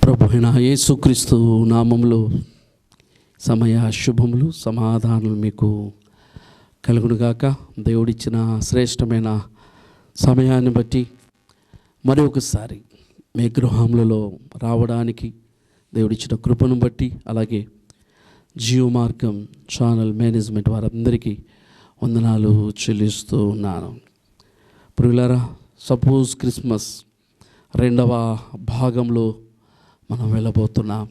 ప్రభువైన యేసుక్రీస్తు నామములో సమయ శుభములు సమాధానాలు మీకు కలుగునుగాక. దేవుడిచ్చిన శ్రేష్టమైన సమయాన్ని బట్టి మరి ఒకసారి మీ గృహములలో రావడానికి దేవుడిచ్చిన కృపను బట్టి, అలాగే జియో మార్గం ఛానల్ మేనేజ్మెంట్ వారందరికీ వందనాలు చెల్లిస్తూ ఉన్నాను. ప్రియులారా, సపోజ్ క్రిస్మస్ రెండవ భాగంలో మనం వెళ్ళబోతున్నాం.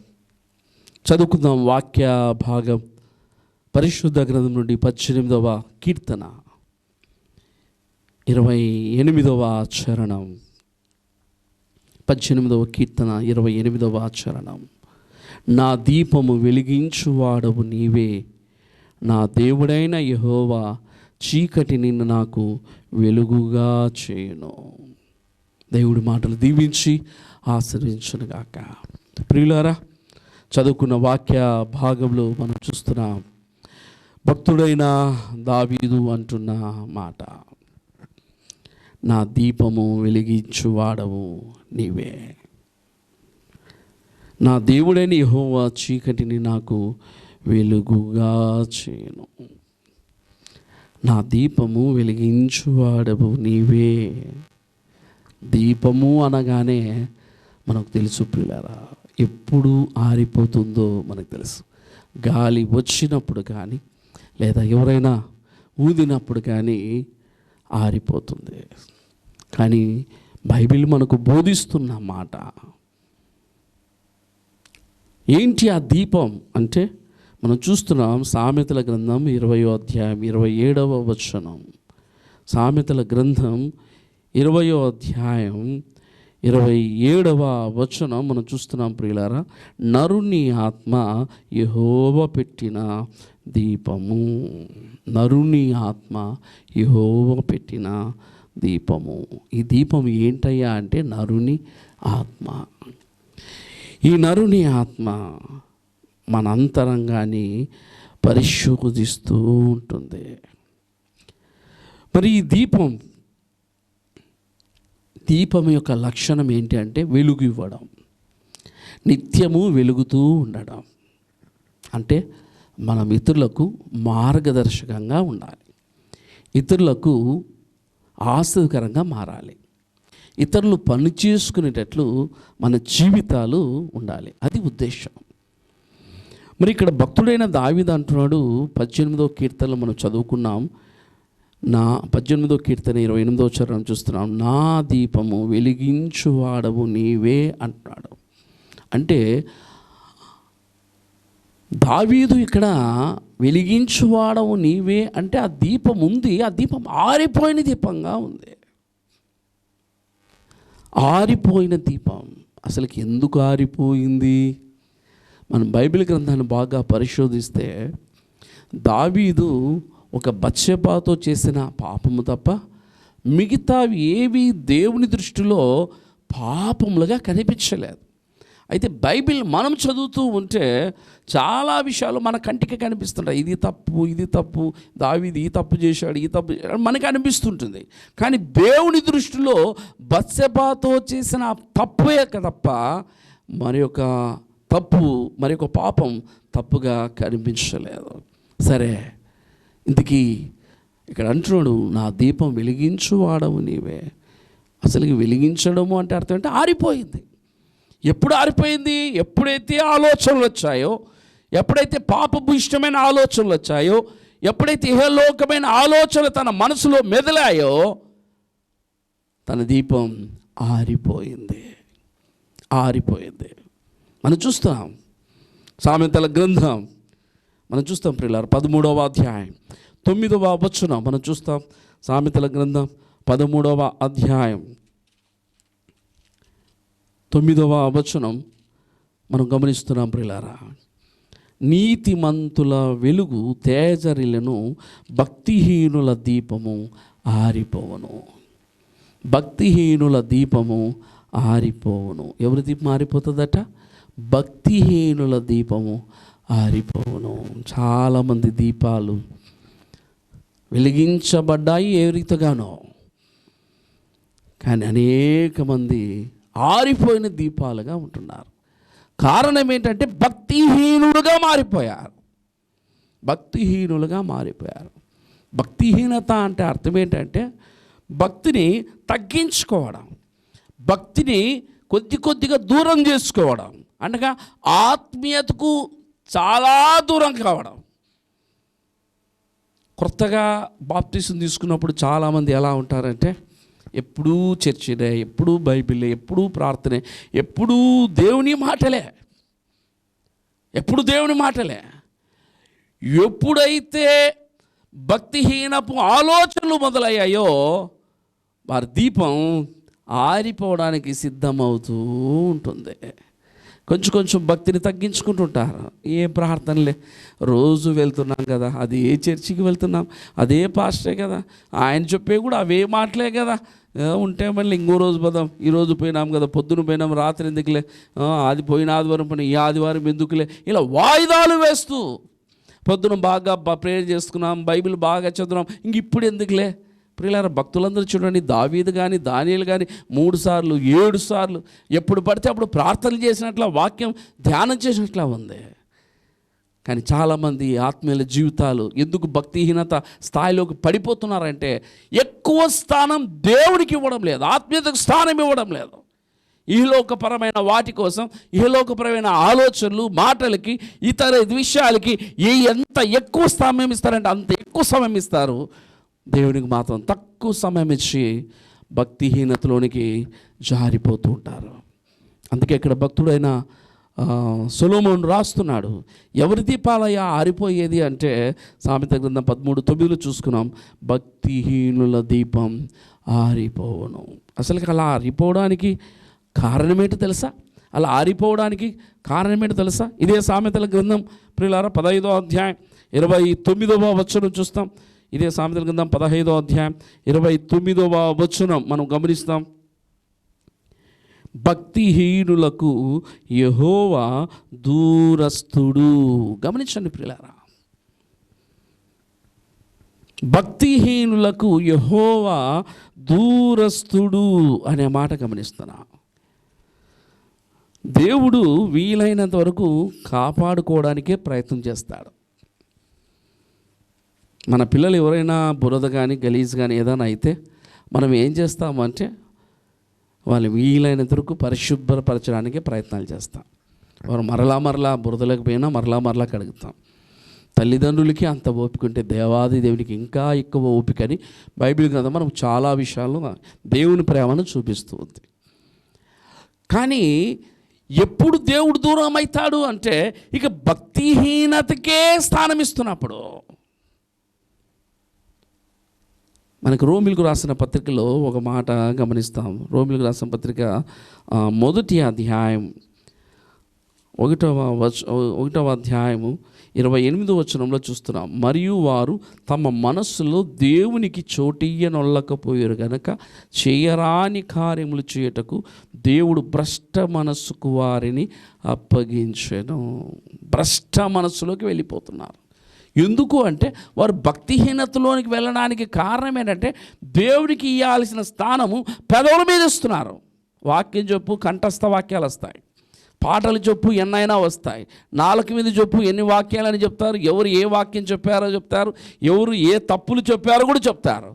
చదువుకుందాం వాక్య భాగం. పరిశుద్ధ గ్రంథం నుండి 18వ కీర్తన 28వ చరణం. 18వ కీర్తన 28వ చరణం. నా దీపము వెలిగించువాడవు నీవే, నా దేవుడైన యెహోవా చీకటిని నాకు వెలుగుగా చేయును. దేవుడి మాటలు దీవించి ఆశీర్వదించునుగాక. ప్రియులారా, చదువుకున్న వాక్య భాగంలో మనం చూస్తున్నాం, భక్తుడైన దావీదు అంటున్న మాట, నా దీపము వెలిగించువాడవు నీవే, నా దేవుడైన యెహోవా చీకటిని నాకు వెలుగుగా చేయును. నా దీపము వెలిగించువాడవు నీవే. దీపము అనగానే మనకు తెలుసు ప్రియులారా, ఎప్పుడు ఆరిపోతుందో మనకు తెలుసు. గాలి వచ్చినప్పుడు కానీ, లేదా ఎవరైనా ఊదినప్పుడు కానీ ఆరిపోతుంది. కానీ బైబిల్ మనకు బోధిస్తున్న మాట ఏంటి? ఆ దీపం అంటే మనం చూస్తున్నాం సామెతల గ్రంథం 20వ అధ్యాయం 27వ వచనం. సామెతల గ్రంథం 20వ అధ్యాయం 27వ వచనం మనం చూస్తున్నాం ప్రియులారా. నరుని ఆత్మ యెహోవా పెట్టిన దీపము. నరుని ఆత్మ యెహోవా పెట్టిన దీపము. ఈ దీపం ఏంటయ్యా అంటే నరుని ఆత్మ. ఈ నరుని ఆత్మ మన అంతరంగాన్ని పరిశోధిస్తూ ఉంటుంది. మరి ఈ దీపం యొక్క లక్షణం ఏంటి అంటే వెలుగు ఇవ్వడం, నిత్యము వెలుగుతూ ఉండడం. అంటే మనం ఇతరులకు మార్గదర్శకంగా ఉండాలి, ఇతరులకు ఆశ్చర్యకరంగా మారాలి, ఇతరులు పని చేసుకునేటట్లు మన జీవితాలు ఉండాలి. అది ఉద్దేశం. మరి ఇక్కడ భక్తుడైన దావీదు అంటున్నాడు, 18వ కీర్తనలో మనం చదువుకున్నాం, నా 18వ కీర్తన 28వ చరణం చూస్తున్నాం, నా దీపము వెలిగించువాడవు నీవే అంటున్నాడు. అంటే దావీదు ఇక్కడ వెలిగించువాడవు నీవే అంటే ఆ దీపం ఉంది, ఆ దీపం ఆరిపోయిన దీపంగా ఉంది. ఆరిపోయిన దీపం అసలుకి ఎందుకు ఆరిపోయింది? మనం బైబిల్ గ్రంథాన్ని బాగా పరిశోధిస్తే దావీదు ఒక బత్షెబాతో చేసిన పాపము తప్ప మిగతావి ఏవి దేవుని దృష్టిలో పాపములుగా కనిపించలేదు. అయితే బైబిల్ మనం చదువుతూ ఉంటే చాలా విషయాలు మన కంటికి కనిపిస్తుంటాయి. ఇది తప్పు, ఇది తప్పు, దావీదు ఈ తప్పు చేశాడు, ఈ తప్పు మనకు అనిపిస్తుంటుంది. కానీ దేవుని దృష్టిలో బత్షెబాతో చేసిన తప్పే తప్ప మరి ఒక పాపం తప్పుగా కనిపించలేదు. సరే, ఇంతకీ ఇక్కడ అంటున్నాడు, నా దీపం వెలిగించువాడవు నీవే. అసలు వెలిగించడము అంటే అర్థం అంటే ఆరిపోయింది. ఎప్పుడు ఆరిపోయింది? ఎప్పుడైతే ఆలోచనలు వచ్చాయో, ఎప్పుడైతే పాపపు ఇష్టమైన ఆలోచనలు వచ్చాయో, ఎప్పుడైతే ఇహలోకమైన ఆలోచనలు తన మనసులో మెదలాయో, తన దీపం ఆరిపోయింది. మనం చూస్తాం సామెతల గ్రంథం, మనం చూస్తాం ప్రియులారా 13వ అధ్యాయం 9వ వచనం మనం చూస్తాం. సామెతల గ్రంథం 13వ అధ్యాయం 9వ వచనం మనం గమనిస్తున్నాం ప్రియులారా. నీతిమంతుల వెలుగు తేజరిలను, భక్తిహీనుల దీపము ఆరిపోవును. భక్తిహీనుల దీపము ఆరిపోవును. ఎవరి దీపం ఆరిపోతుందట? భక్తిహీనుల దీపము ఆరిపోవును. చాలామంది దీపాలు వెలిగించబడ్డాయి ఏ రీతిగానో, కానీ అనేక మంది ఆరిపోయిన దీపాలుగా ఉంటున్నారు. కారణం ఏంటంటే భక్తిహీనులుగా మారిపోయారు. భక్తిహీనులుగా మారిపోయారు. భక్తిహీనత అంటే అర్థం ఏంటంటే భక్తిని తగ్గించుకోవడం, భక్తిని కొద్దిగా దూరం చేసుకోవడం, అనగా ఆత్మీయతకు చాలా దూరం కావడం. కొత్తగా బాప్టిజం తీసుకున్నప్పుడు చాలామంది ఎలా ఉంటారంటే ఎప్పుడూ చర్చినే, ఎప్పుడూ బైబిలే, ఎప్పుడూ ప్రార్థనే, ఎప్పుడూ దేవుని మాటలే. ఎప్పుడైతే భక్తిహీనపు ఆలోచనలు మొదలయ్యాయో వారి దీపం ఆరిపోవడానికి సిద్ధమవుతూ ఉంటుంది. కొంచెం భక్తిని తగ్గించుకుంటుంటారు. ఏ ప్రార్థనలే, రోజు వెళ్తున్నాం కదా, అదే చర్చికి వెళ్తున్నాం, అదే పాస్టే కదా, ఆయన చెప్పే కూడా అవే మాటలే కదా, ఉంటే మళ్ళీ ఇంకో రోజు పోదాం, ఈరోజు పోయినాం కదా, పొద్దున పోయినాం, రాత్రి ఎందుకులే, అది పోయిన ఆదివారం పోయినా ఈ ఆదివారం ఎందుకులే, ఇలా వాయిదాలు వేస్తూ పొద్దున బాగా ప్రేయర్ చేసుకున్నాం, బైబిల్ బాగా చదువున్నాం, ఇంక ఇప్పుడు ఎందుకులే. ప్రియులారా, భక్తులందరూ చూడండి, దావీదు కానీ దానియేలు కానీ 3 సార్లు 7 సార్లు ఎప్పుడు పడితే అప్పుడు ప్రార్థనలు చేసినట్ల, వాక్యం ధ్యానం చేసినట్లా ఉంది. కానీ చాలామంది ఆత్మీయుల జీవితాలు ఎందుకు భక్తిహీనత స్థాయిలోకి పడిపోతున్నారంటే ఎక్కువ స్థానం దేవుడికి ఇవ్వడం లేదు, ఆత్మీయతకు స్థానం ఇవ్వడం లేదు. ఇహలోకపరమైన వాటి కోసం, ఇహలోకపరమైన ఆలోచనలు, మాటలకి, ఇతర విషయాలకి ఎంత ఎక్కువ సమయం ఇస్తారంటే అంత ఎక్కువ సమయం ఇస్తారు. దేవునికి మాత్రం తక్కువ సమయం ఇచ్చి భక్తిహీనతలోనికి జారిపోతూ ఉంటారు. అందుకే ఇక్కడ భక్తుడైన సొలొమోను రాస్తున్నాడు, ఎవరి దీపాలయ్యా ఆరిపోయేది అంటే సామెత గ్రంథం 13:9 చూసుకున్నాం, భక్తిహీనుల దీపం ఆరిపోవను. అసలు అలా ఆరిపోవడానికి కారణమేంటో తెలుసా? అలా ఆరిపోవడానికి కారణమేంటో తెలుసా? ఇదే సామెతల గ్రంథం ప్రియులారా 15వ అధ్యాయం 29వ వచనం చూస్తాం. ఇదే సామెతల గ్రంథం 15వ అధ్యాయం 29వ వచనం మనం గమనిస్తాం. భక్తిహీనులకు యెహోవా దూరస్థుడు. గమనించండి ప్రియులారా, భక్తిహీనులకు యెహోవా దూరస్థుడు అనే మాట గమనిస్తున్నా. దేవుడు వీలైనంత వరకు కాపాడుకోవడానికే ప్రయత్నం చేస్తాడు. మన పిల్లలు ఎవరైనా బురద కానీ గలీజ్ కానీ ఏదైనా అయితే మనం ఏం చేస్తామంటే వాళ్ళు వీలైనంత వరకు పరిశుభ్రపరచడానికే ప్రయత్నాలు చేస్తాం. వారు మరలా బురదలకు పోయినా మరలా కడుగుతాం. తల్లిదండ్రులకి అంత ఓపిక ఉంటే దేవాది దేవునికి ఇంకా ఎక్కువ ఓపిక అని బైబిల్ గ్రంథం మనం చాలా విషయాల్లో దేవుని ప్రేమను చూపిస్తూ ఉంది. కానీ ఎప్పుడు దేవుడు దూరం అవుతాడు అంటే ఇక భక్తిహీనతకే స్థానం ఇస్తున్నప్పుడు. మనకు రోమిలకు రాసిన పత్రికలో ఒక మాట గమనిస్తాం. రోమిలకు రాసిన పత్రిక 1వ అధ్యాయం 1వ అధ్యాయము 28వ వచనంలో చూస్తున్నాం. మరియు వారు తమ మనస్సులో దేవునికి చోటియ్యనొల్లకపోయారు గనక చేయరాని కార్యములు చేయుటకు దేవుడు భ్రష్ట మనస్సుకు వారిని అప్పగించెను. భ్రష్ట మనస్సులోకి వెళ్ళిపోతున్నారు. ఎందుకు అంటే వారు భక్తిహీనతలోనికి వెళ్ళడానికి కారణం ఏంటంటే దేవుడికి ఇవ్వాల్సిన స్థానము పెదవుల మీద ఇస్తున్నారు. వాక్యం చెప్పు కంఠస్థ వాక్యాలు వస్తాయి, పాటలు చెప్పు ఎన్నైనా వస్తాయి, నాలుక మీద చెప్పు ఎన్ని వాక్యాలని చెప్తారు, ఎవరు ఏ వాక్యం చెప్పారో చెప్తారు, ఎవరు ఏ తప్పులు చెప్పారో కూడా చెప్తారు,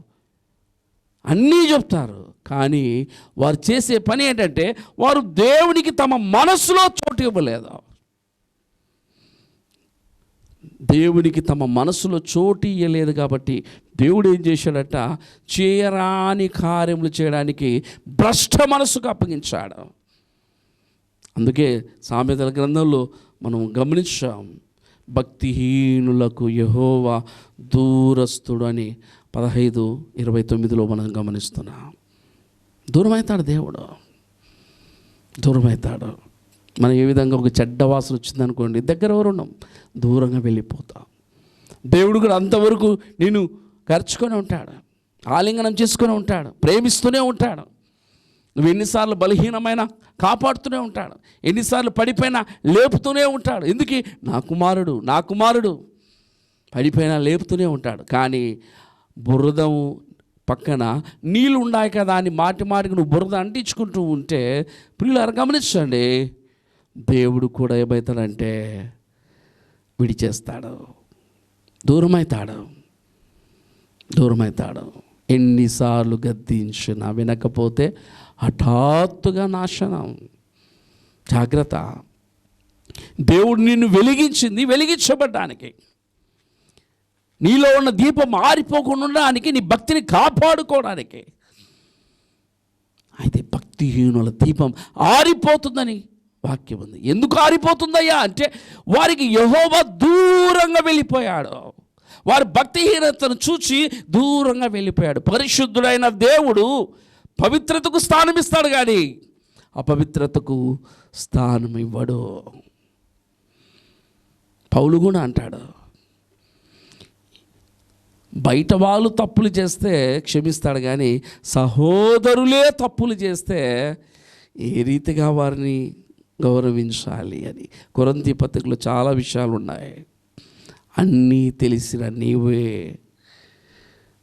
అన్నీ చెప్తారు. కానీ వారు చేసే పని ఏంటంటే వారు దేవునికి తమ మనస్సులో చోటు ఇవ్వలేదు. దేవునికి తమ మనసులో చోటు ఇయ్యలేదు కాబట్టి దేవుడు ఏం చేశాడట, చేయరాని కార్యములు చేయడానికి భ్రష్ట మనసుకు అప్పగించాడు. అందుకే సామెతల గ్రంథంలో మనం గమనించాం, భక్తిహీనులకు యెహోవా దూరస్థుడు అని 15:29 మనం గమనిస్తున్నాం. దూరమవుతాడు దేవుడు, దూరమవుతాడు. మనం ఏ విధంగా ఒక చెడ్డ వాసన వచ్చిందనుకోండి, దగ్గర ఎవరు ఉన్నాం, దూరంగా వెళ్ళిపోతాం. దేవుడు కూడా అంతవరకు నేను ఖర్చుకొని ఉంటాడు, ఆలింగనం చేసుకొని ఉంటాడు, ప్రేమిస్తూనే ఉంటాడు. నువ్వు ఎన్నిసార్లు బలహీనమైన కాపాడుతూనే ఉంటాడు, ఎన్నిసార్లు పడిపోయినా లేపుతూనే ఉంటాడు. ఎందుకు? నా కుమారుడు పడిపోయినా లేపుతూనే ఉంటాడు. కానీ బురదము పక్కన నీళ్ళు ఉన్నాయి కదా అని మాటికి నువ్వు బురద అంటించుకుంటూ ఉంటే ప్రియులారా గమనించండి, దేవుడు కూడా ఏమవుతాడంటే విడిచేస్తాడు, దూరమవుతాడు. ఎన్నిసార్లు గద్దించినా వినకపోతే హఠాత్తుగా నాశనం. జాగ్రత్త. దేవుడు నిన్ను వెలిగించింది వెలిగించబడ్డానికి, నీలో ఉన్న దీపం ఆరిపోకుండా ఉండడానికి, నీ భక్తిని కాపాడుకోవడానికి. అయితే భక్తిహీనుల దీపం ఆరిపోతుందని వాక్యం ఉంది. ఎందుకు ఆరిపోతుందయ్యా అంటే వారికి యెహోవా దూరంగా వెళ్ళిపోయాడు. వారి భక్తిహీనతను చూచి దూరంగా వెళ్ళిపోయాడు. పరిశుద్ధుడైన దేవుడు పవిత్రతకు స్థానం ఇస్తాడు, కానీ అపవిత్రతకు స్థానం ఇవ్వడు. పౌలు కూడా అంటాడు, బయట వాళ్ళు తప్పులు చేస్తే క్షమిస్తాడు, కానీ సహోదరులే తప్పులు చేస్తే ఏ రీతిగా వారిని గౌరవించాలి అని. కొరింథీ పత్రికలో చాలా విషయాలు ఉన్నాయి. అన్నీ తెలిసిన నీవే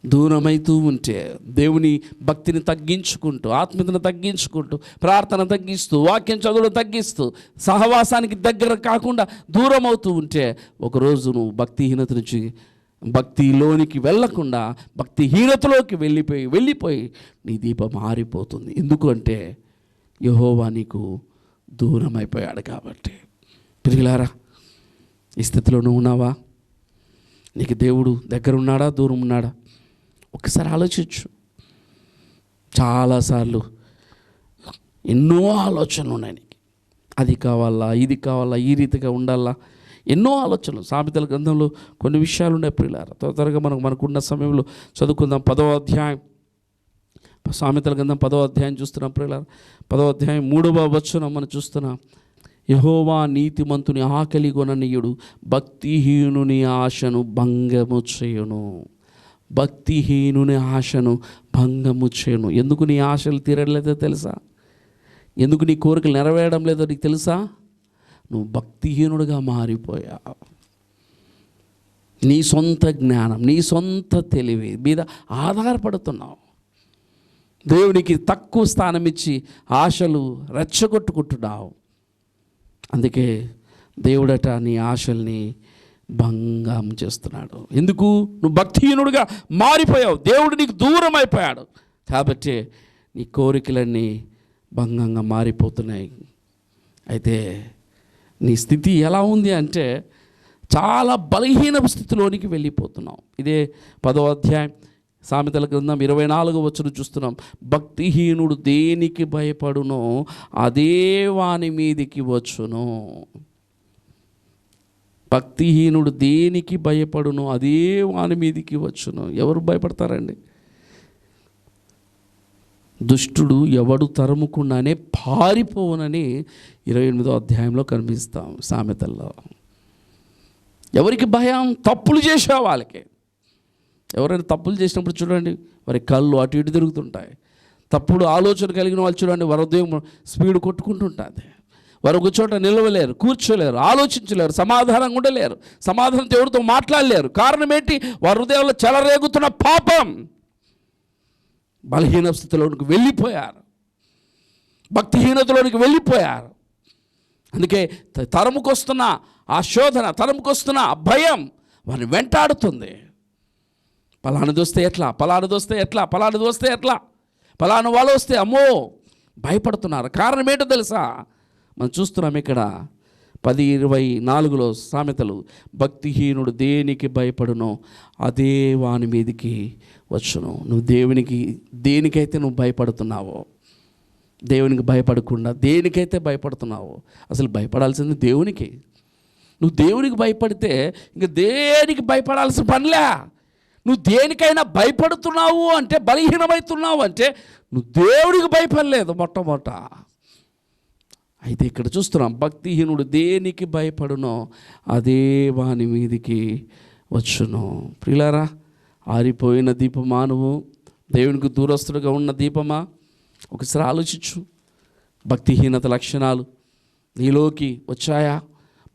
దూరమైతూ ఉంటే, దేవుని భక్తిని తగ్గించుకుంటూ, ఆత్మీయతను తగ్గించుకుంటూ, ప్రార్థన తగ్గిస్తూ, వాక్యం చదువును తగ్గిస్తూ, సహవాసానికి దగ్గర కాకుండా దూరం అవుతూ ఉంటే, ఒకరోజు నువ్వు భక్తిహీనత నుంచి భక్తిలోనికి వెళ్ళకుండా భక్తిహీనతలోకి వెళ్ళిపోయి నీ దీపం ఆరిపోతుంది. ఎందుకంటే యెహోవా నీకు దూరం అయిపోయాడు కాబట్టి. ప్రియులారా, ఈ స్థితిలో నువ్వు ఉన్నావా? నీకు దేవుడు దగ్గర ఉన్నాడా, దూరం ఉన్నాడా? ఒకసారి ఆలోచించు. చాలాసార్లు ఎన్నో ఆలోచనలు ఉన్నాయి నీకు. అది కావాలా, ఇది కావాలా, ఈ రీతిగా ఉండాలా, ఎన్నో ఆలోచనలు. సామెతల గ్రంథంలో కొన్ని విషయాలు ఉన్నాయి ప్రియులారా. త్వరగా మనకున్న సమయంలో చదువుకుందాం. 10వ అధ్యాయం, సామెతల గ్రంథం 10వ అధ్యాయం చూస్తున్నాం ప్రియులారా. 10వ అధ్యాయం 3వ వచనం మనం చూస్తున్నాం. యెహోవా నీతిమంతుని ఆకలి కొననీయుడు, భక్తిహీనుని ఆశను భంగము చేయును. భక్తిహీనుని ఆశను భంగము చేయును. ఎందుకు నీ ఆశలు తీరలేదో తెలుసా? ఎందుకు నీ కోరికలు నెరవేరడం లేదో నీకు తెలుసా? నువ్వు భక్తిహీనుడిగా మారిపోయావు. నీ సొంత జ్ఞానం, నీ సొంత తెలివి మీద ఆధారపడుతున్నావు. దేవునికి తక్కువ స్థానం ఇచ్చి ఆశలు రెచ్చగొట్టుకుంటున్నావు. అందుకే దేవుడట నీ ఆశల్ని భంగం చేస్తున్నాడు. ఎందుకు? నువ్వు భక్తిహీనుడిగా మారిపోయావు. దేవుడు నీకు దూరం అయిపోయాడు కాబట్టి నీ కోరికలన్నీ భంగంగా మారిపోతున్నాయి. అయితే నీ స్థితి ఎలా ఉంది అంటే చాలా బలహీన స్థితిలోనికి వెళ్ళిపోతున్నావు. ఇదే 10వ అధ్యాయం సామెతల గ్రంథం 24వ వచనం చూస్తున్నాం. భక్తిహీనుడు దేనికి భయపడునో అదే వాని మీదికి వచ్చును. భక్తిహీనుడు దేనికి భయపడునో అదే వాని మీదికి వచ్చును. ఎవరు భయపడతారండి? దుష్టుడు ఎవడు తరుముకుండానే పారిపోవునని 28వ అధ్యాయంలో కనిపిస్తాం సామెతల్లో. ఎవరికి భయం? తప్పులు చేసే వాళ్ళకి. ఎవరైనా తప్పులు చేసినప్పుడు చూడండి, వారి కళ్ళు అటు ఇటు తిరుగుతుంటాయి. తప్పుడు ఆలోచన కలిగిన వాళ్ళు చూడండి, వారి ఉదయం స్పీడ్ కొట్టుకుంటుంటుంది. వారు ఒక చోట నిలవలేరు, కూర్చోలేరు, ఆలోచించలేరు, సమాధానంగా ఉండలేరు, సమాధానం దేవుడితో మాట్లాడలేరు. కారణం ఏంటి? వారి హృదయంలో చెలరేగుతున్న పాపం. బలహీన స్థితిలోనికి వెళ్ళిపోయారు, భక్తిహీనతలోనికి వెళ్ళిపోయారు. అందుకే తరముకొస్తున్న ఆ శోధన, తరముకొస్తున్న ఆ భయం వారిని వెంటాడుతుంది. పలానది వస్తే ఎట్లా, పలానది వస్తే ఎట్లా, పలానది వస్తే ఎట్లా, పలానా వాళ్ళు వస్తే అమ్మో భయపడుతున్నారు. కారణం ఏంటో తెలుసా? మనం చూస్తున్నాం ఇక్కడ 10:24లో సామెతలు. భక్తిహీనుడు దేనికి భయపడునో అదే వాని మీదికి వచ్చును. నువ్వు దేనికైతే నువ్వు భయపడుతున్నావో, దేవునికి భయపడకుండా దేనికైతే భయపడుతున్నావో, అసలు భయపడాల్సింది దేవునికి. నువ్వు దేవునికి భయపడితే ఇంక దేనికి భయపడాల్సిన పనిలే. నువ్వు దేనికైనా భయపడుతున్నావు అంటే, బలహీనమవుతున్నావు అంటే నువ్వు దేవుడికి భయపడలేదు మొట్టమొదట. అయితే ఇక్కడ చూస్తున్నాం, భక్తిహీనుడు దేనికి భయపడునో అదే వాని మీదికి వచ్చును. ప్రియులారా, ఆరిపోయిన దీపమా నువ్వు? దేవునికి దూరస్తుడుగా ఉన్న దీపమా? ఒకసారి ఆలోచించు. భక్తిహీనత లక్షణాలు నీలోకి వచ్చాయా?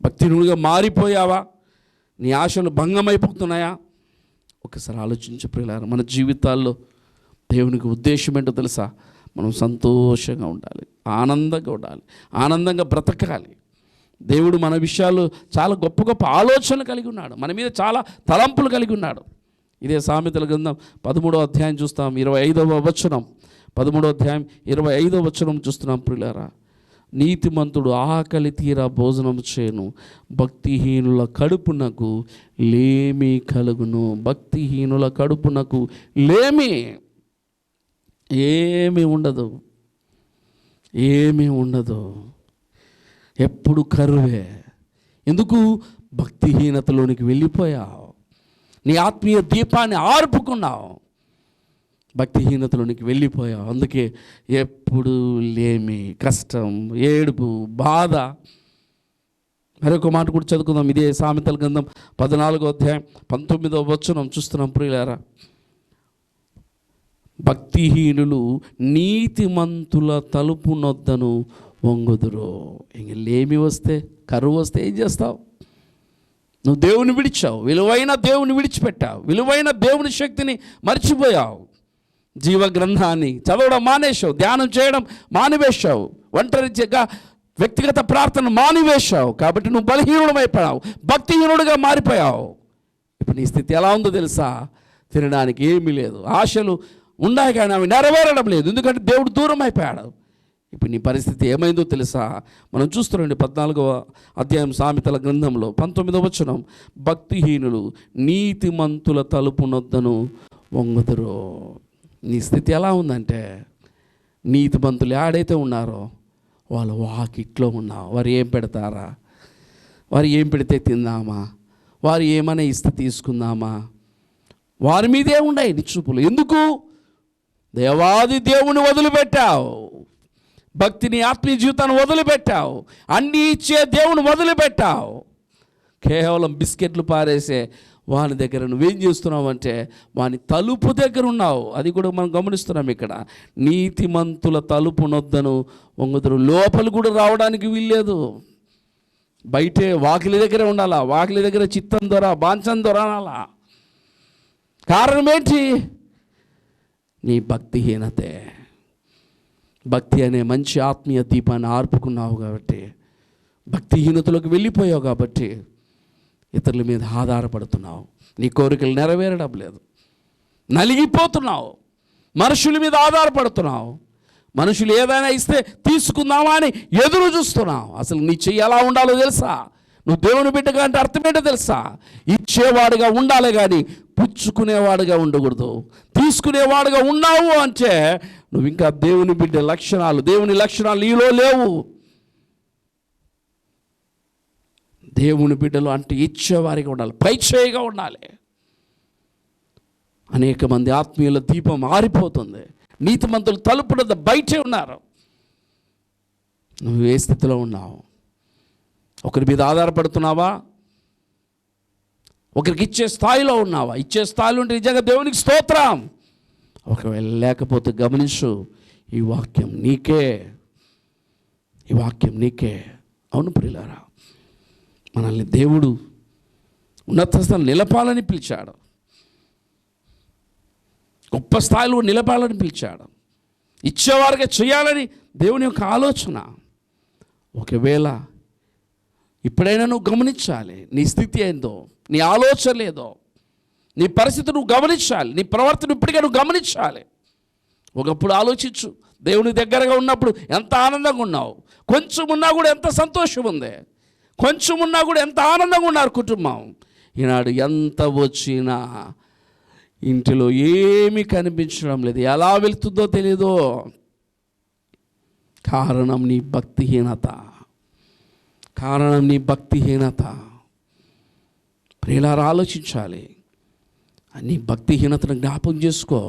భక్తిహీనుడిగా మారిపోయావా? నీ ఆశలు భంగమైపోతున్నాయా? ఒకసారి ఆలోచించు ప్రియులారా. మన జీవితాల్లో దేవునికి ఉద్దేశం ఏంటో తెలుసా? మనం సంతోషంగా ఉండాలి, ఆనందంగా ఉండాలి, ఆనందంగా బ్రతకాలి. దేవుడు మన విషయాలు చాలా గొప్ప గొప్ప ఆలోచనలు కలిగి ఉన్నాడు, మన మీద చాలా తలంపులు కలిగి ఉన్నాడు. ఇదే సామెతల గ్రంథం 13వ అధ్యాయం చూస్తాం, 25వ వచనం. 13వ అధ్యాయం 25వ వచనం చూస్తున్నాం ప్రియులారా. నీతిమంతుడు ఆకలి తీరా భోజనం చేయను, భక్తిహీనుల కడుపునకు లేమి కలుగును. భక్తిహీనుల కడుపునకు లేమి, ఏమీ ఉండదు, ఏమీ ఉండదు, ఎప్పుడు కరువే. ఎందుకు? భక్తిహీనతలోనికి వెళ్ళిపోయావు, నీ ఆత్మీయ దీపాన్ని ఆర్పుకున్నావు, భక్తిహీనతలోనికి వెళ్ళిపోయావు. అందుకే ఎప్పుడు లేమి, కష్టం, ఏడుపు, బాధ. మరొక మాట కూడా చదువుకుందాం. ఇదే సామెతల గ్రంథం 14వ అధ్యాయం 19వ వచనం చూస్తున్నాం ప్రియులారా. భక్తిహీనులు నీతిమంతుల తలుపు నొద్దను వంగుదురు. ఇంక లేమి వస్తే, కరువు వస్తే ఏం చేస్తావు? నువ్వు దేవుని విడిచావు, విలువైన దేవుని విడిచిపెట్టావు, విలువైన దేవుని శక్తిని మర్చిపోయావు, జీవ గ్రంథాన్ని చదవడం మానేశావు, ధ్యానం చేయడం మానివేశావు, ఒంటరిగా వ్యక్తిగత ప్రార్థన మానివేశావు. కాబట్టి నువ్వు బలహీనుడమైపోయావు, భక్తిహీనుడుగా మారిపోయావు. ఇప్పుడు నీ స్థితి ఎలా ఉందో తెలుసా? తినడానికి ఏమీ లేదు, ఆశలు ఉన్నాయి కానీ అవి నెరవేరడం లేదు, ఎందుకంటే దేవుడు దూరం అయిపోయాడు. ఇప్పుడు నీ పరిస్థితి ఏమైందో తెలుసా? మనం చూస్తున్నాండి 14వ అధ్యాయం సామెతల గ్రంథంలో 19వ వచనం. భక్తిహీనులు నీతిమంతుల తలుపు నొద్దను వంగుదురు. నీ స్థితి ఎలా ఉందంటే, నీతిమంతులు ఏడైతే ఉన్నారో వాళ్ళు వాకిట్లో ఉన్నావు. వారు ఏం పెడతారా, వారు ఏం పెడితే తిందామా, వారు ఏమైనా ఇస్తే తీసుకుందామా, వారి మీదే ఉన్నాయి నీ చూపులు. ఎందుకు? దేవాది దేవుని వదిలిపెట్టావు, భక్తిని, ఆత్మీయ జీవితాన్ని వదిలిపెట్టావు, అన్నీ ఇచ్చే దేవుని వదిలిపెట్టావు. కేవలం బిస్కెట్లు పారేసే వాని దగ్గర నువ్వేం చేస్తున్నావు అంటే వాని తలుపు దగ్గర ఉన్నావు. అది కూడా మనం గమనిస్తున్నాం ఇక్కడ. నీతిమంతుల తలుపు నొద్దను వంగుదురు. లోపల కూడా రావడానికి వీల్లేదు, బయటే వాకిలి దగ్గరే ఉండాలా. వాకిలి దగ్గర చిత్తం దొర, బాంచం దొర అనాలా. కారణం ఏంటి? నీ భక్తిహీనతే. భక్తి అనే మంచి ఆత్మీయ దీపాన్ని ఆర్పుకున్నావు కాబట్టి, భక్తిహీనతలోకి వెళ్ళిపోయావు కాబట్టి ఇతరుల మీద ఆధారపడుతున్నావు, నీ కోరికలు నెరవేరడం లేదు, నలిగిపోతున్నావు, మనుషుల మీద ఆధారపడుతున్నావు, మనుషులు ఏదైనా ఇస్తే తీసుకుందామా అని ఎదురు చూస్తున్నావు. అసలు నీ చెయ్యి ఎలా ఉండాలో తెలుసా? నువ్వు దేవుని బిడ్డగా అంటే అర్థం ఏంటో తెలుసా? ఇచ్చేవాడుగా ఉండాలి కానీ పుచ్చుకునేవాడుగా ఉండకూడదు. తీసుకునేవాడుగా ఉన్నావు అంటే నువ్వు ఇంకా దేవుని బిడ్డ లక్షణాలు, దేవుని లక్షణాలు నీలో లేవు. దేవుని బిడ్డలు అంటే ఇచ్చేవారిగా ఉండాలి, పైచేయిగా ఉండాలి. అనేక మంది ఆత్మీయుల దీపం ఆరిపోతుంది, నీతిమంతులు తలుపున బయటే ఉన్నారు. నువ్వు ఏ స్థితిలో ఉన్నావు? ఒకరి మీద ఆధారపడుతున్నావా? ఒకరికి ఇచ్చే స్థాయిలో ఉన్నావా? ఇచ్చే స్థాయిలో ఉంటే నిజంగా దేవునికి స్తోత్రం. ఒకవేళ లేకపోతే గమనించు, ఈ వాక్యం నీకే, ఈ వాక్యం నీకే. అవును ప్రియులారా, మనల్ని దేవుడు ఉన్నత స్థాయిలో నిలపాలని పిలిచాడు, గొప్ప స్థాయిలో నిలపాలని పిలిచాడు, ఇచ్చేవారుగా చేయాలని దేవుని యొక్క ఆలోచన. ఒకవేళ ఇప్పుడైనా నువ్వు గమనించాలి, నీ స్థితి ఏందో, నీ ఆలోచన లేదో, నీ పరిస్థితి నువ్వు గమనించాలి, నీ ప్రవర్తన ఇప్పటికే నువ్వు గమనించాలి. ఒకప్పుడు ఆలోచించు, దేవుని దగ్గరగా ఉన్నప్పుడు ఎంత ఆనందంగా ఉన్నావు, కొంచెం ఉన్నా కూడా ఎంత సంతోషం ఉంది, కొంచెం ఉన్నా కూడా ఎంత ఆనందంగా ఉన్నారు కుటుంబం. ఈనాడు ఎంత వచ్చినా ఇంటిలో ఏమీ కనిపించడం లేదు, ఎలా వెళ్తుందో తెలీదు. కారణం నీ భక్తిహీనత, కారణం నీ భక్తిహీనత. ప్రియులారా, ఆలోచించాలి, నీ భక్తిహీనతను జ్ఞాపకం చేసుకో.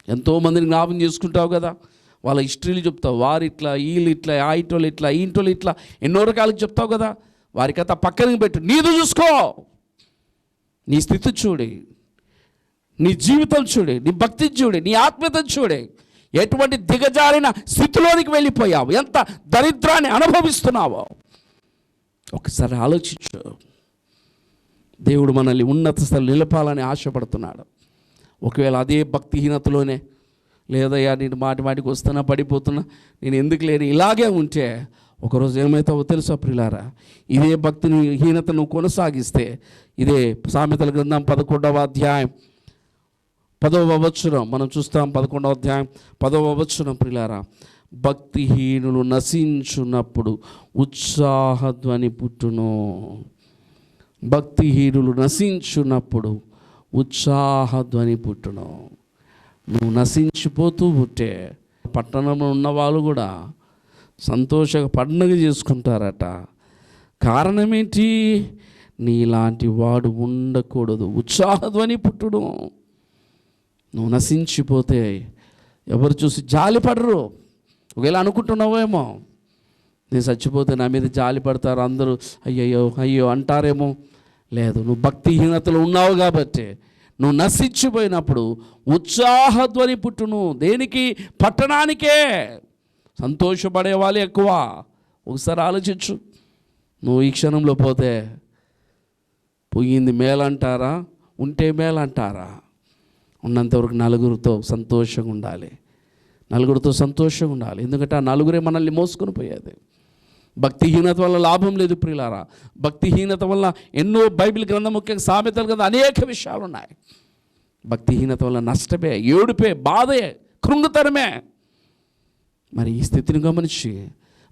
ఎంతోమందిని జ్ఞాపకం చేసుకుంటావు కదా, వాళ్ళ హిస్టరీలు చెప్తావు, వారు ఇట్లా, వీళ్ళు ఇట్లా, ఆ ఇంటోళ్ళు ఇట్లా, ఈ ఇంటోళ్ళు ఇట్లా, ఎన్నో రకాలకు చెప్తావు కదా. వారికంతా పక్కనకి పెట్టు, నీదు చూసుకో. నీ స్థితి చూడి, నీ జీవితం చూడే, నీ భక్తిని చూడే, నీ ఆత్మీయతను చూడే. ఎటువంటి దిగజారిన స్థితిలోనికి వెళ్ళిపోయావు, ఎంత దరిద్రాన్ని అనుభవిస్తున్నావో ఒకసారి ఆలోచించు. దేవుడు మనల్ని ఉన్నత స్థలం నిలపాలని ఆశపడుతున్నాడు. ఒకవేళ అదే భక్తిహీనతలోనే, లేదయ్యా నేను మాటి మాటికి వస్తున్నా, పడిపోతున్నా, నేను ఎందుకు లేని ఇలాగే ఉంటే ఒకరోజు ఏమవుతావో తెలుసా ప్రియులారా? ఇదే భక్తిని హీనతను కొనసాగిస్తే, ఇదే సామెతల గ్రంథం 11వ అధ్యాయం 10వ వచనం మనం చూస్తాం. 11వ అధ్యాయం 10వ వచనం ప్రియులారా, భక్తిహీనులు నశించున్నప్పుడు ఉత్సాహధ్వని పుట్టును. భక్తిహీనులు నశించున్నప్పుడు ఉత్సాహధ్వని పుట్టును. నువ్వు నశించిపోతూ ఉంటే పట్టణంలో ఉన్న వాళ్ళు కూడా సంతోషంగా పండుగ చేసుకుంటారట. కారణం ఏంటి? నీలాంటి వాడు ఉండకూడదు. ఉత్సాహధ్వని పుట్టును. నువ్వు నశించిపోతే ఎవరు చూసి జాలి పడరు. ఒకవేళ అనుకుంటున్నావేమో, నేను చచ్చిపోతే నా మీద జాలి పడతారు, అందరూ అయ్యయ్యో అయ్యో అంటారేమో. లేదు, నువ్వు భక్తిహీనతలో ఉన్నావు కాబట్టి నువ్వు నశించిపోయినప్పుడు ఉత్సాహధ్వని పుట్టును. దేనికి? పట్టణానికే. సంతోషపడే వాళ్ళు ఎక్కువ. ఒకసారి ఆలోచించు. నువ్వు ఈ క్షణంలో పోతే పోయింది మేలంటారా, ఉంటే మేలంటారా? ఉన్నంతవరకు నలుగురితో సంతోషంగా ఉండాలి. నలుగురితో సంతోషంగా ఉండాలి. ఎందుకంటే ఆ నలుగురే మనల్ని మోసుకొని పోయేది. భక్తిహీనత వల్ల లాభం లేదు ప్రియులారా. భక్తిహీనత వల్ల ఎన్నో బైబిల్ గ్రంథం, ముఖ్యంగా సామెతలు కదా, అనేక విషయాలు ఉన్నాయి. భక్తిహీనత వల్ల నష్టమే, ఏడుపే, బాధే, కృంగుతనమే. మరి ఈ స్థితిని గమనించి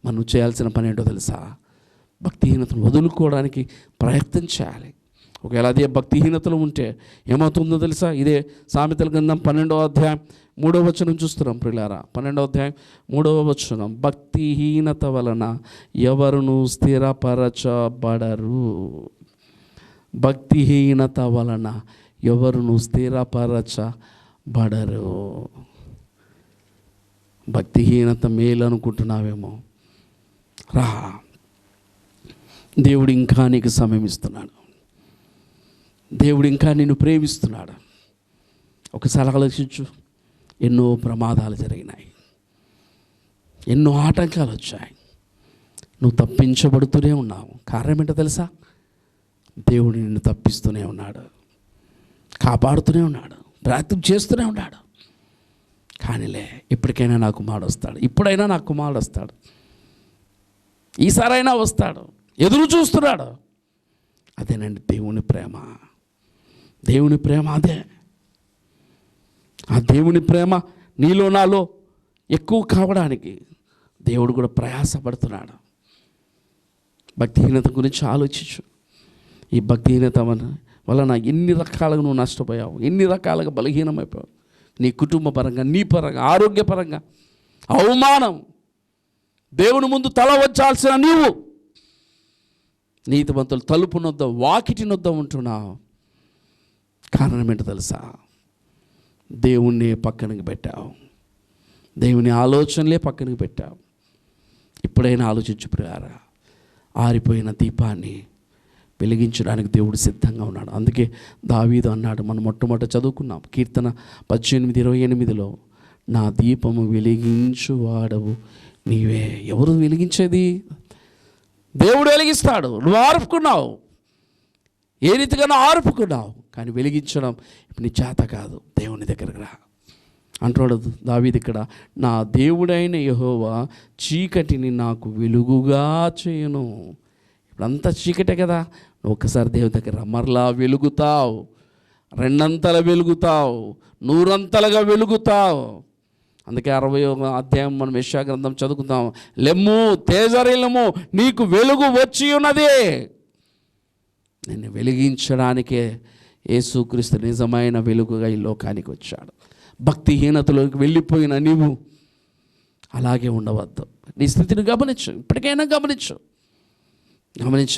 మనం చేయాల్సిన పని ఏంటో తెలుసా? భక్తిహీనతను వదులుకోవడానికి ప్రయత్నం చేయాలి. ఒకవేళ అదే భక్తిహీనతలో ఉంటే ఏమవుతుందో తెలుసా? ఇదే సామెతల గ్రంథం 12వ అధ్యాయం 3వ వచనం చూస్తున్నాం ప్రియులారా. 12వ అధ్యాయం 3వ వచనం, భక్తిహీనత వలన ఎవరును స్థిరపరచబడరు. భక్తిహీనత వలన ఎవరును స్థిరపరచబడరు. భక్తిహీనత మేలు అనుకుంటున్నావేమో, రా, దేవుడు ఇంకా నీకు సమయం ఇస్తున్నాడు. దేవుడు ఇంకా నిన్ను ప్రేమిస్తున్నాడు. ఒకసారి ఆలోచించు. ఎన్నో ప్రమాదాలు జరిగినాయి, ఎన్నో ఆటంకాలు వచ్చాయి, నువ్వు తప్పించబడుతూనే ఉన్నావు. కారణం ఏంటో తెలుసా? దేవుడు నిన్ను తప్పిస్తూనే ఉన్నాడు, కాపాడుతూనే ఉన్నాడు, ప్రయత్నం చేస్తూనే ఉన్నాడు. కానీలే, ఇప్పటికైనా నా కుమారుడు వస్తాడు, ఇప్పుడైనా నా కుమారుడు వస్తాడు, ఈసారైనా వస్తాడు, ఎదురు చూస్తున్నాడు. అదేనండి దేవుని ప్రేమ. దేవుని ప్రేమ అదే. ఆ దేవుని ప్రేమ నీలో నాలో ఎక్కువ కావడానికి దేవుడు కూడా ప్రయాసపడుతున్నాడు. భక్తిహీనత గురించి ఆలోచించు. ఈ భక్తిహీనత వలన ఎన్ని రకాలుగా నువ్వు నష్టపోయావు, ఎన్ని రకాలుగా బలహీనమైపోయావు. నీ కుటుంబ పరంగా, నీ పరంగా, ఆరోగ్యపరంగా అవమానం. దేవుని ముందు తల వచ్చాల్సిన నీవు నీతిమంతులు తలుపు నొద్ద, వాకిటి నొద్ద ఉంటున్నావు. కారణం ఏంటో తెలుసా? దేవుణ్ణి పక్కనకి పెట్టావు, దేవుని ఆలోచనలే పక్కనకి పెట్టావు. ఇప్పుడైనా ఆలోచించు ప్రియారా. ఆరిపోయిన దీపాన్ని వెలిగించడానికి దేవుడు సిద్ధంగా ఉన్నాడు. అందుకే దావీదు అన్నాడు, మనం మొట్టమొదట చదువుకున్నాం, కీర్తన 18:28లో, నా దీపము వెలిగించువాడవు నీవే. ఎవరు వెలిగించేది? దేవుడు వెలిగిస్తాడు. నువ్వు ఆర్పుకున్నావు, ఏ రీతిగానో ఆర్పుకున్నావు, కానీ వెలిగించడం ఇప్పుడు నీ చేత కాదు. దేవుని దగ్గరకు రా అంటున్నాడు దావీదు ఇక్కడ. నా దేవుడైన యెహోవా చీకటిని నాకు వెలుగుగా చేయను. ఇప్పుడంతా చీకటే కదా. నువ్వు ఒక్కసారి దేవుని దగ్గర మరలా వెలుగుతావు, రెండంతల వెలుగుతావు, నూరంతలుగా వెలుగుతావు. అందుకే 60వ అధ్యాయం మనం యెషయా గ్రంథం చదువుకుందాం. లెమ్ము, తేజరిల్లుము, నీకు వెలుగు వచ్చి ఉన్నది. నిన్ను వెలిగించడానికే యేసుక్రీస్తు నిజమైన వెలుగుగా ఈ లోకానికి వచ్చాడు. భక్తిహీనతలోకి వెళ్ళిపోయిన నీవు అలాగే ఉండవద్దు. నీ స్థితిని గమనించు, ఇప్పటికైనా గమనించు.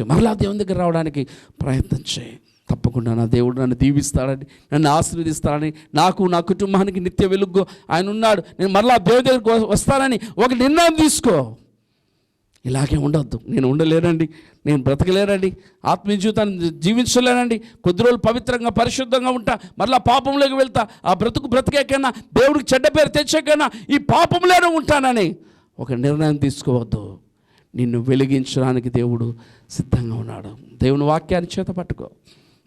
మరలా దేవుని దగ్గర రావడానికి ప్రయత్నం చేయి. తప్పకుండా నా దేవుడు నన్ను దీవిస్తాడని, నన్ను ఆశీర్వదిస్తాడని, నాకు, నా కుటుంబానికి నిత్య వెలుగు ఆయన ఉన్నాడు, నేను మరలా దేవుని దగ్గరికి వస్తానని ఒక నిర్ణయం తీసుకో. ఇలాగే ఉండొద్దు. నేను ఉండలేనండి, నేను బ్రతకలేనండి, ఆత్మీయ జీవితాన్ని జీవించలేనండి, కొద్ది రోజులు పవిత్రంగా పరిశుద్ధంగా ఉంటా, మరలా పాపంలోకి వెళ్తా, ఆ బ్రతికే కన్నా, దేవుడికి చెడ్డ పేరు తెచ్చే కన్నా ఈ పాపంలోనే ఉంటానని ఒక నిర్ణయం తీసుకోవద్దు. నిన్ను వెలిగించడానికి దేవుడు సిద్ధంగా ఉన్నాడు. దేవుని వాక్యాన్ని చేత పట్టుకో.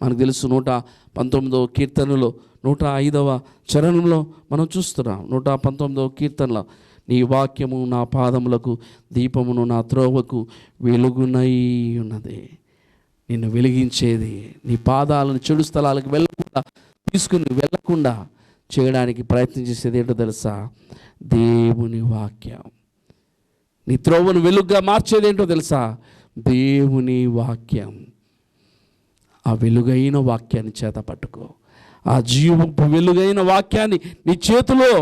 మనకు తెలుసు 119వ కీర్తనలో 105వ చరణంలో మనం చూస్తున్నాం. 119వ కీర్తనలో, నీ వాక్యము నా పాదములకు దీపమును, నా త్రోవకు వెలుగునై ఉన్నది. నిన్ను వెలిగించేది, నీ పాదాలను చెడు స్థలాలకు వెళ్ళకుండా చేయడానికి ప్రయత్నం చేసేది ఏంటో తెలుసా? దేవుని వాక్యం. నీ త్రోవను వెలుగుగా మార్చేది ఏంటో తెలుసా? దేవుని వాక్యం. ఆ వెలుగైన వాక్యాన్ని చేత పట్టుకో. ఆ జీవపు వెలుగైన వాక్యాన్ని నీ చేతిలో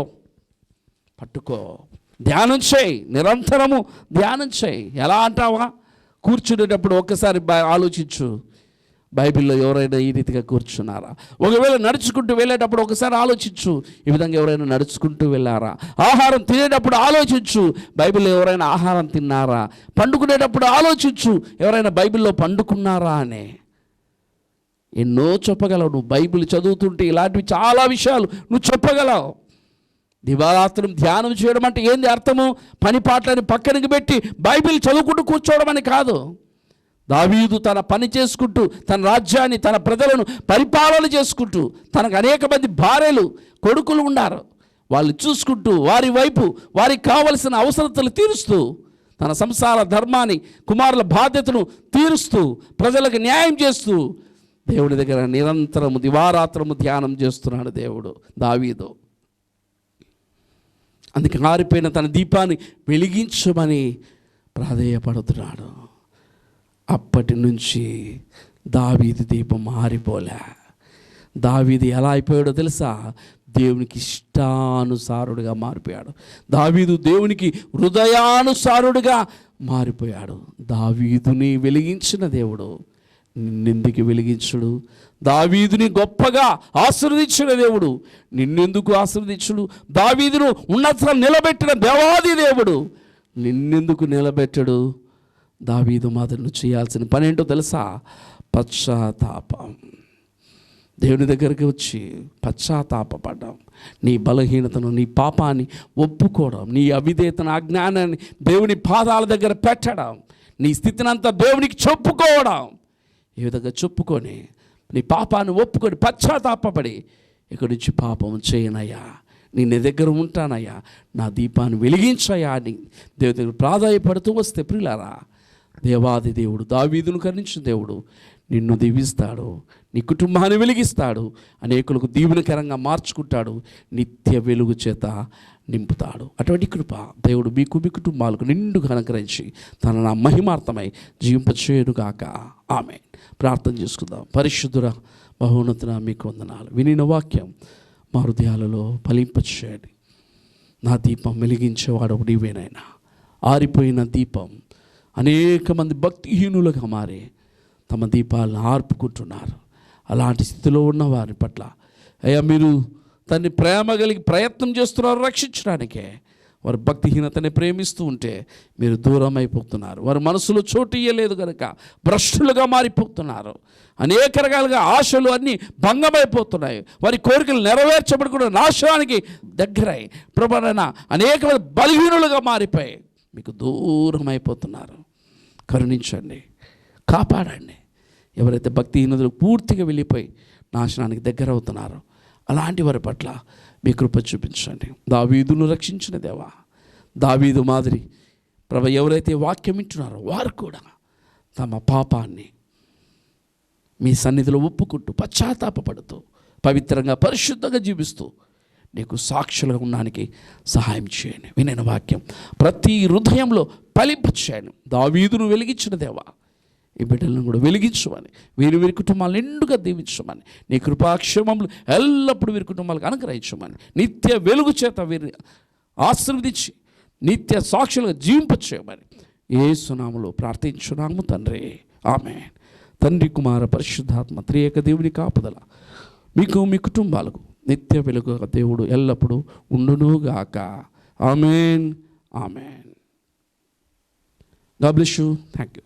పట్టుకో. ధ్యానం చేయి, నిరంతరము ధ్యానం చేయి. ఎలా అంటావా? కూర్చునేటప్పుడు ఒక్కసారి ఆలోచించు, బైబిల్లో ఎవరైనా ఈ రీతిగా కూర్చున్నారా? ఒకవేళ నడుచుకుంటూ వెళ్ళేటప్పుడు ఒకసారి ఆలోచించు, ఈ విధంగా ఎవరైనా నడుచుకుంటూ వెళ్ళారా? ఆహారం తినేటప్పుడు ఆలోచించు, బైబిల్లో ఎవరైనా ఆహారం తిన్నారా? పండుకునేటప్పుడు ఆలోచించు, ఎవరైనా బైబిల్లో పండుకున్నారా అని. ఎన్నో చెప్పగలవు. నువ్వు బైబిల్ చదువుతుంటే ఇలాంటివి చాలా విషయాలు నువ్వు చెప్పగలవు. దివారాత్రం ధ్యానం చేయడం అంటే ఏంది అర్థము? పని పాటలని పక్కనకి పెట్టి బైబిల్ చదువుకుంటూ కూర్చోవడం అని కాదు. దావీదు తన పని చేసుకుంటూ, తన రాజ్యాన్ని, తన ప్రజలను పరిపాలన చేసుకుంటూ, తనకు అనేక మంది భార్యలు, కొడుకులు ఉన్నారు, వాళ్ళు చూసుకుంటూ, వారి వైపు వారికి కావలసిన అవసరతలు తీరుస్తూ, తన సంసార ధర్మాన్ని, కుమారుల బాధ్యతను తీరుస్తూ, ప్రజలకు న్యాయం చేస్తూ దేవుడి దగ్గర నిరంతరము దివారాత్రము ధ్యానం చేస్తున్నాడు దేవుడు, దావీదు. అందుకే ఆరిపోయిన తన దీపాన్ని వెలిగించమని ప్రాధేయపడుతున్నాడు. అప్పటి నుంచి దావీదు దీపం ఆరిపోలే. దావీదు ఎలా అయిపోయాడో తెలుసా? దేవునికి ఇష్టానుసారుడుగా మారిపోయాడు. దావీదు దేవునికి హృదయానుసారుడుగా మారిపోయాడు. దావీదుని వెలిగించిన దేవుడు నిన్నెందుకు వెలిగించుడు? దావీదుని గొప్పగా ఆశీర్వదించిన దేవుడు నిన్నెందుకు ఆశీర్వదించుడు? దావీదును ఉన్నత నిలబెట్టిన దేవాది దేవుడు నిన్నెందుకు నిలబెట్టడు? దావీదు మాత్రం చేయాల్సిన పని ఏంటో తెలుసా? పశ్చాత్తాపం. దేవుని దగ్గరికి వచ్చి పశ్చాత్తాపపడడం, నీ బలహీనతను, నీ పాపాన్ని ఒప్పుకోవడం, నీ అవిధేయతను, అజ్ఞానాన్ని దేవుని పాదాల దగ్గర పెట్టడం, నీ స్థితిని అంతా దేవునికి చెప్పుకోవడం. ఈ విధంగా చెప్పుకొని నీ పాపాన్ని ఒప్పుకొని పశ్చాత్తాపపడి, ఇక్కడి నుంచి పాపం చేయనయ్యా, నేను నీ దగ్గర ఉంటానయ్యా, నా దీపాన్ని వెలిగించయ్యా అని దేవుని దగ్గర ప్రాధాయపడుతూ వస్తే ప్రియులారా, దేవాది దేవుడు, దావీదును కరుణించిన దేవుడు నిన్ను దీవిస్తాడు, నీ కుటుంబాన్ని వెలిగిస్తాడు, అనేకులకు దీవెనకరంగా మార్చుకుంటాడు, నిత్య వెలుగు చేత నింపుతాడు. అటువంటి కృప దేవుడు మీకు, మీ కుటుంబాలకు నిండుగా అనుగ్రహించి తన నా మహిమార్థమై జీవింపచేయునుగాక. ఆమేన్. ప్రార్థన చేసుకుందాం. పరిశుద్ధుర మహోన్నతున మీకు వందనాలు. వినిన వాక్యం మా హృదయాలలో ఫలింపచేయండి. నా దీపం వెలిగించేవాడు నీవేనైనా. ఆరిపోయిన దీపం అనేక మంది భక్తిహీనులుగా మారి తమ దీపాలను ఆర్పుకుంటున్నారు. అలాంటి స్థితిలో ఉన్న వారి పట్ల అయ్యా మీరు తన్ని ప్రేమ కలిగి ప్రయత్నం చేస్తున్నారు రక్షించడానికే. వారు భక్తిహీనతని ప్రేమిస్తూ ఉంటే మీరు దూరం అయిపోతున్నారు. వారి మనసులో చోటు ఇయ్యలేదు కనుక భ్రష్టులుగా మారిపోతున్నారు. అనేక రకాలుగా ఆశలు అన్నీ భంగమైపోతున్నాయి. వారి కోరికలు నెరవేర్చబడకుండా నాశనానికి దగ్గరై ప్రభాన అనేక బలహీనులుగా మారిపోయి మీకు దూరం అయిపోతున్నారు. కరుణించండి, కాపాడండి. ఎవరైతే భక్తిహీనతలు పూర్తిగా వెళ్ళిపోయి నాశనానికి దగ్గర అవుతున్నారో అలాంటి వారి పట్ల మీ కృప చూపించండి. దావీదును రక్షించిన దేవా, దావీదు మాదిరి ప్రభు ఎవరైతే వాక్యం వింటున్నారో వారు కూడా తమ పాపాన్ని మీ సన్నిధిలో ఒప్పుకుంటూ పశ్చాత్తాపపడుతూ పవిత్రంగా పరిశుద్ధంగా జీవిస్తూ నీకు సాక్షులుగా ఉండడానికి సహాయం చేయండి. వినిన వాక్యం ప్రతి హృదయంలో ఫలింపచేయండి. దావీదును వెలిగించిన దేవా, ఈ బిడ్డలను కూడా వెలిగించమని, వీరి కుటుంబాలను నిండుగా దీవించమని, నీ కృపాక్షేమములు ఎల్లప్పుడూ వీరి కుటుంబాలకు అనుగ్రహించమని, నిత్య వెలుగు చేత వీరిని ఆశీర్వదించి నిత్య సాక్షులుగా జీవింపచేయమని యేసు నామములో ప్రార్థించున్నాము తండ్రి. ఆమేన్. తండ్రి, కుమార, పరిశుద్ధాత్మ త్రియేక దేవుని కాపుదల మీకు, మీ కుటుంబాలకు నిత్య వెలుగు దేవుడు ఎల్లప్పుడూ ఉండునుగాక. ఆమేన్. ఆమేన్. God bless you. Thank you.